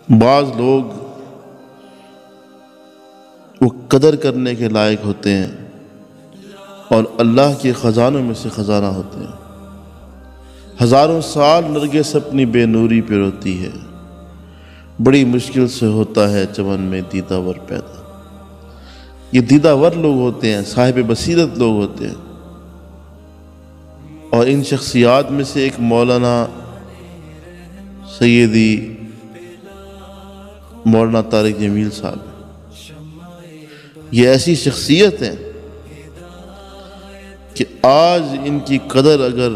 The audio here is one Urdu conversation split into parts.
بعض لوگ وہ قدر کرنے کے لائق ہوتے ہیں اور اللہ کے خزانوں میں سے خزانہ ہوتے ہیں۔ ہزاروں سال نرگس اپنی بے نوری پہ روتی ہے، بڑی مشکل سے ہوتا ہے چمن میں دیدہ ور پیدا۔ یہ دیدہ ور لوگ ہوتے ہیں، صاحب بصیرت لوگ ہوتے ہیں، اور ان شخصیات میں سے ایک مولانا سیدی مولانا طارق جمیل صاحب۔ یہ ایسی شخصیت ہیں کہ آج ان کی قدر اگر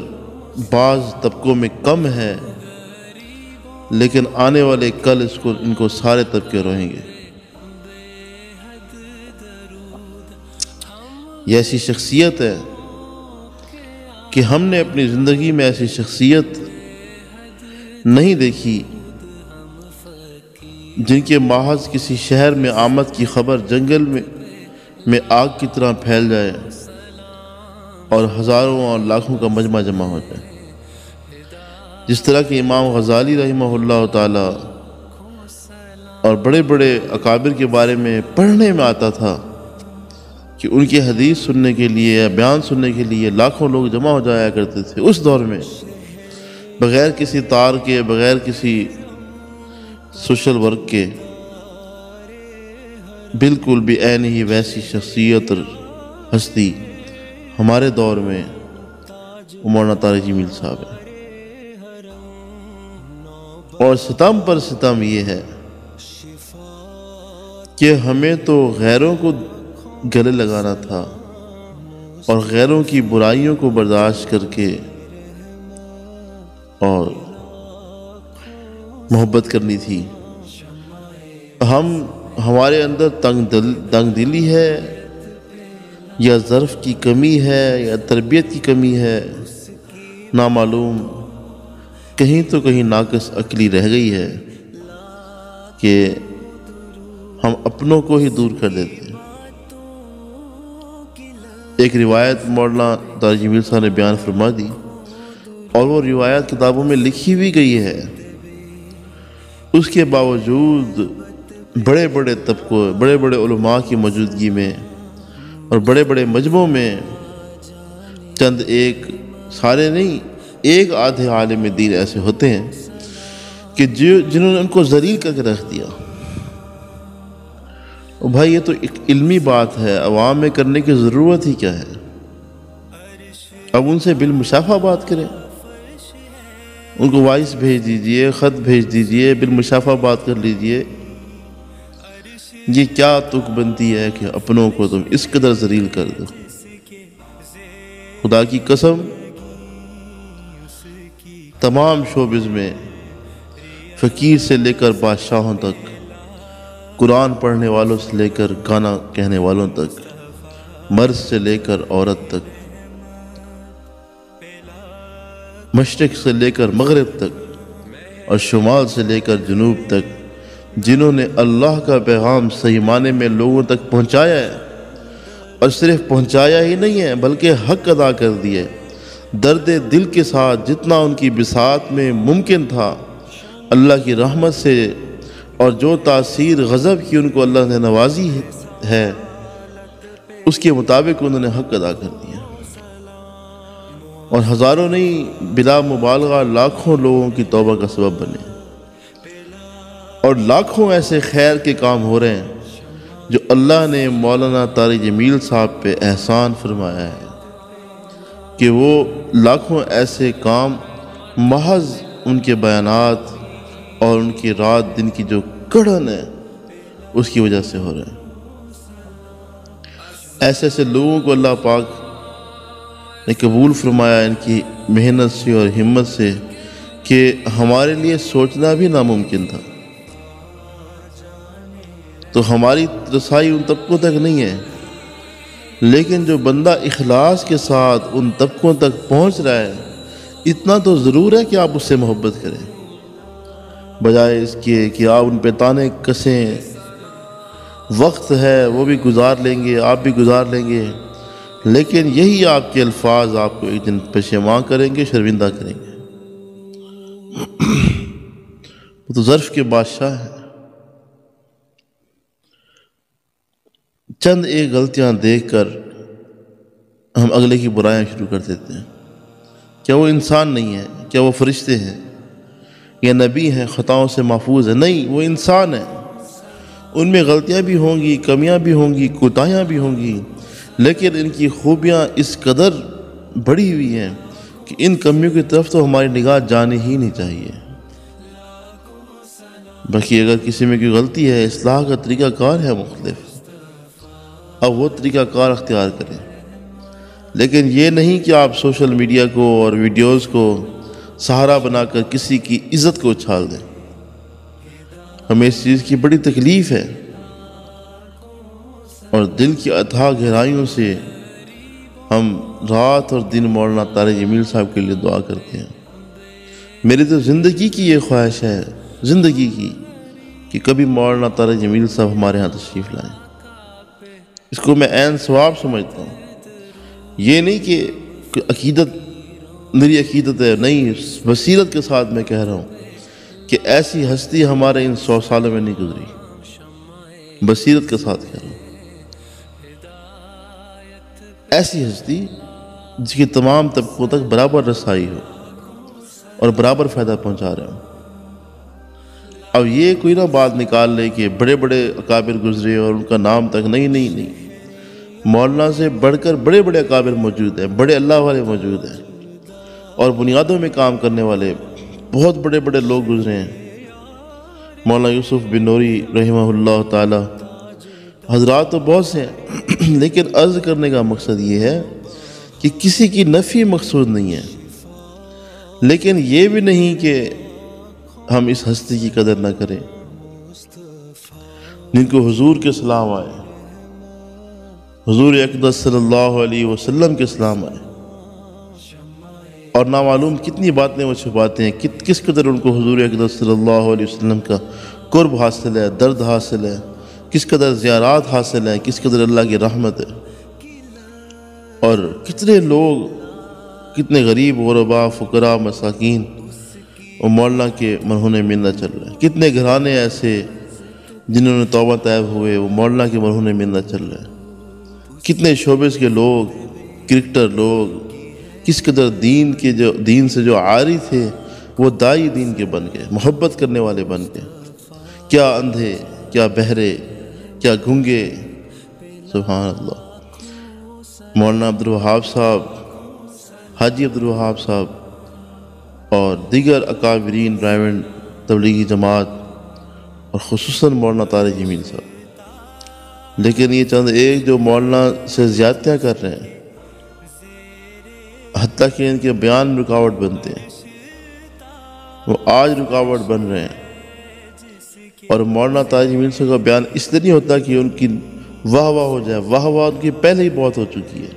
بعض طبقوں میں کم ہے، لیکن آنے والے کل ان کو سارے طبقے روئیں گے۔ یہ ایسی شخصیت ہے کہ ہم نے اپنی زندگی میں ایسی شخصیت نہیں دیکھی جن کے محض کسی شہر میں آمد کی خبر جنگل میں آگ کی طرح پھیل جائے اور ہزاروں اور لاکھوں کا مجمع جمع ہو جائے۔ جس طرح کہ امام غزالی رحمہ اللہ تعالی اور بڑے بڑے اکابر کے بارے میں پڑھنے میں آتا تھا کہ ان کی حدیث سننے کے لیے یا بیان سننے کے لیے لاکھوں لوگ جمع ہو جایا کرتے تھے اس دور میں، بغیر کسی تار کے، بغیر کسی سوشل ورک کے۔ بالکل بھی عین ہی ویسی شخصیت اور ہستی ہمارے دور میں مولانا طارق جمیل صاحب ہے۔ اور ستم پر ستم یہ ہے کہ ہمیں تو غیروں کو گلے لگانا تھا اور غیروں کی برائیوں کو برداشت کر کے اور محبت کرنی تھی۔ ہمارے اندر تنگ دلی ہے یا ظرف کی کمی ہے یا تربیت کی کمی ہے، نامعلوم، کہیں تو کہیں ناقص عقلی رہ گئی ہے کہ ہم اپنوں کو ہی دور کر دیتے ہیں۔ ایک روایت مولانا طارق جمیل صاحب نے بیان فرما دی اور وہ روایت کتابوں میں لکھی بھی گئی ہے، اس کے باوجود بڑے بڑے طبقوں، بڑے بڑے علماء کی موجودگی میں اور بڑے بڑے مجمعوں میں چند ایک، سارے نہیں، ایک آدھے عالم دین ایسے ہوتے ہیں کہ جنہوں نے ان کو ذلیل کر کے رکھ دیا۔ اور بھائی یہ تو ایک علمی بات ہے، عوام میں کرنے کی ضرورت ہی کیا ہے؟ اب ان سے بالمشافہ بات کریں، ان کو وائس بھیج دیجئے، خط بھیج دیجئے، بالمشافہ بات کر لیجئے۔ یہ کیا تک بنتی ہے کہ اپنوں کو تم اس قدر ذلیل کر دو؟ خدا کی قسم تمام شوبز میں فقیر سے لے کر بادشاہوں تک، قرآن پڑھنے والوں سے لے کر گانا کہنے والوں تک، مرد سے لے کر عورت تک، مشرق سے لے کر مغرب تک اور شمال سے لے کر جنوب تک، جنہوں نے اللہ کا پیغام صحیح معنی میں لوگوں تک پہنچایا ہے، اور صرف پہنچایا ہی نہیں ہے بلکہ حق ادا کر دیے، درد دل کے ساتھ جتنا ان کی بساط میں ممکن تھا اللہ کی رحمت سے، اور جو تاثیر غضب کی ان کو اللہ نے نوازی ہے اس کے مطابق انہوں نے حق ادا کر دیا، اور ہزاروں نہیں بلا مبالغہ لاکھوں لوگوں کی توبہ کا سبب بنے، اور لاکھوں ایسے خیر کے کام ہو رہے ہیں جو اللہ نے مولانا طارق جمیل صاحب پہ احسان فرمایا ہے کہ وہ لاکھوں ایسے کام محض ان کے بیانات اور ان کی رات دن کی جو کڑھن ہے اس کی وجہ سے ہو رہے ہیں۔ ایسے ایسے لوگوں کو اللہ پاک نے قبول فرمایا ان کی محنت سے اور ہمت سے کہ ہمارے لیے سوچنا بھی ناممکن تھا۔ تو ہماری رسائی ان طبقوں تک نہیں ہے، لیکن جو بندہ اخلاص کے ساتھ ان طبقوں تک پہنچ رہا ہے، اتنا تو ضرور ہے کہ آپ اس سے محبت کریں، بجائے اس کے کہ آپ ان پہ تانے کسیں۔ وقت ہے وہ بھی گزار لیں گے، آپ بھی گزار لیں گے، لیکن یہی آپ کے الفاظ آپ کو ایک دن پشیمان کریں گے، شرمندہ کریں گے۔ وہ تو ظرف کے بادشاہ ہیں۔ چند ایک غلطیاں دیکھ کر ہم اگلے کی برائیاں شروع کر دیتے ہیں۔ کیا وہ انسان نہیں ہے؟ کیا وہ فرشتے ہیں یا نبی ہیں خطاؤں سے محفوظ ہے؟ نہیں، وہ انسان ہیں، ان میں غلطیاں بھی ہوں گی، کمیاں بھی ہوں گی، کوتاہیاں بھی ہوں گی، لیکن ان کی خوبیاں اس قدر بڑی ہوئی ہیں کہ ان کمیوں کی طرف تو ہماری نگاہ جانی ہی نہیں چاہیے۔ باقی اگر کسی میں کوئی غلطی ہے، اصلاح کا طریقہ کار ہے مختلف، اب وہ طریقہ کار اختیار کریں، لیکن یہ نہیں کہ آپ سوشل میڈیا کو اور ویڈیوز کو سہارا بنا کر کسی کی عزت کو اچھال دیں۔ ہمیں اس چیز کی بڑی تکلیف ہے اور دل کی اتھاہ گہرائیوں سے ہم رات اور دن مولانا طارق جمیل صاحب کے لیے دعا کرتے ہیں۔ میری تو زندگی کی یہ خواہش ہے، زندگی کی، کہ کبھی مولانا طارق جمیل صاحب ہمارے ہاں تشریف لائیں۔ اس کو میں عین ثواب سمجھتا ہوں، یہ نہیں کہ عقیدت میری عقیدت ہے، نہیں، بصیرت کے ساتھ میں کہہ رہا ہوں کہ ایسی ہستی ہمارے ان 100 سالوں میں نہیں گزری، بصیرت کے ساتھ کہہ رہا ہوں، ایسی ہستی جس کی تمام طبقوں تک برابر رسائی ہو اور برابر فائدہ پہنچا رہے ہوں۔ اب یہ کوئی نہ بات نکال لے کہ بڑے بڑے اکابر گزرے اور ان کا نام تک، نہیں، مولانا سے بڑھ کر بڑے بڑے اکابر موجود ہیں، بڑے اللہ والے موجود ہیں، اور بنیادوں میں کام کرنے والے بہت بڑے بڑے لوگ گزرے ہیں۔ مولانا یوسف بن نوری رحمہ اللہ تعالی، حضرات تو بہت سے ہیں، لیکن عرض کرنے کا مقصد یہ ہے کہ کسی کی نفی مقصود نہیں ہے، لیکن یہ بھی نہیں کہ ہم اس ہستی کی قدر نہ کریں جن کو حضور کے سلام آئے، حضور اقدس صلی اللہ علیہ وسلم کے سلام آئے، اور نامعلوم کتنی باتیں وہ چھپاتے ہیں، کس قدر ان کو حضور اقدس صلی اللہ علیہ وسلم کا قرب حاصل ہے، درد حاصل ہے، کس قدر زیارات حاصل ہے، کس قدر اللہ کی رحمت ہے، اور کتنے لوگ، کتنے غریب غربا فقراء مساکین اور مولانا کے مرہون منت چل رہے ہیں، کتنے گھرانے ایسے جنہوں نے توبہ طیب ہوئے وہ مولانا کے مرہون منت چل رہے ہیں، کتنے شعبے کے لوگ، کرکٹر لوگ، کس قدر دین سے جو عاری تھے وہ دائی دین کے بن گئے، محبت کرنے والے بن گئے، کیا اندھے، کیا بہرے، کیا گھنگے، سبحان اللہ۔ مولانا عبدالوہاب صاحب، حاجی عبدالوہاب صاحب اور دیگر اکابرین برائیویٹ تبلیغی جماعت اور خصوصاً مولانا طارق جمیل صاحب، لیکن یہ چند ایک جو مولانا سے زیادتیاں کر رہے ہیں، حتیٰ کہ ان کے بیان میں رکاوٹ بنتے ہیں، وہ آج رکاوٹ بن رہے ہیں، اور مولانا طارق جمیل صاحب کا بیان اس لیے نہیں ہوتا کہ ان کی واہ واہ ہو جائے، واہ واہ ان کی پہلے ہی بہت ہو چکی ہے،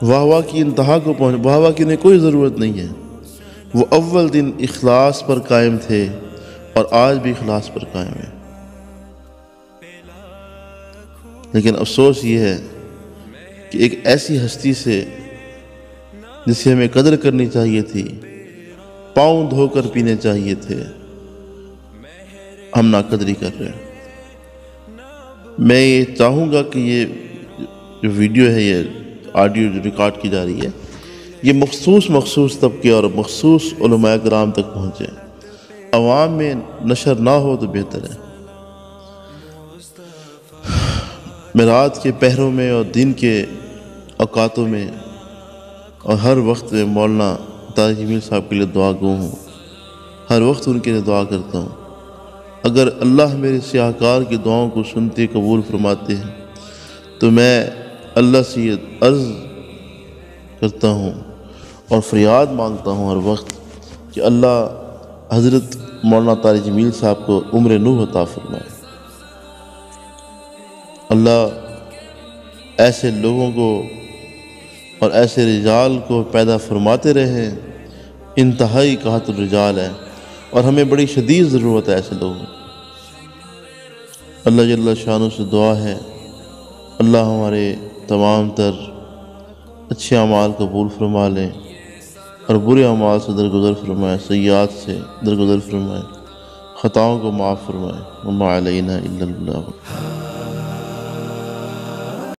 واہ واہ کی انتہا کو واہ واہ کی انہیں کوئی ضرورت نہیں ہے، وہ اول دن اخلاص پر قائم تھے اور آج بھی اخلاص پر قائم ہیں، لیکن افسوس یہ ہے کہ ایک ایسی ہستی سے جس سے ہمیں قدر کرنی چاہیے تھی، پاؤں دھو کر پینے چاہیے تھے، ہم ناقدری کر رہے ہیں۔ میں یہ چاہوں گا کہ یہ جو ویڈیو ہے، یہ آڈیو جو ریکارڈ کی جا رہی ہے، یہ مخصوص طبقے اور مخصوص علماء کرام تک پہنچے، عوام میں نشر نہ ہو تو بہتر ہے۔ میں رات کے پہروں میں اور دن کے اوقاتوں میں اور ہر وقت میں مولانا طارق جمیل صاحب کے لیے دعا گو ہوں، ہر وقت ان کے لیے دعا کرتا ہوں۔ اگر اللہ میرے سیاہکار کی دعاؤں کو سنتے قبول فرماتے ہیں تو میں اللہ سے یہ عرض کرتا ہوں اور فریاد مانگتا ہوں ہر وقت کہ اللہ حضرت مولانا طارق جمیل صاحب کو عمر نوح عطا فرمائے، اللہ ایسے لوگوں کو اور ایسے رجال کو پیدا فرماتے رہیں، انتہائی قحط الرجال ہے اور ہمیں بڑی شدید ضرورت ہے ایسے لوگوں۔ اللہ جل شانہ سے دعا ہے اللہ ہمارے تمام تر اچھے اعمال قبول فرما لیں اور برے اعمال سے درگزر فرمائے، سیئات سے درگزر فرمائے، خطاؤں کو معاف فرمائے۔ وما علینا الا البلاغ۔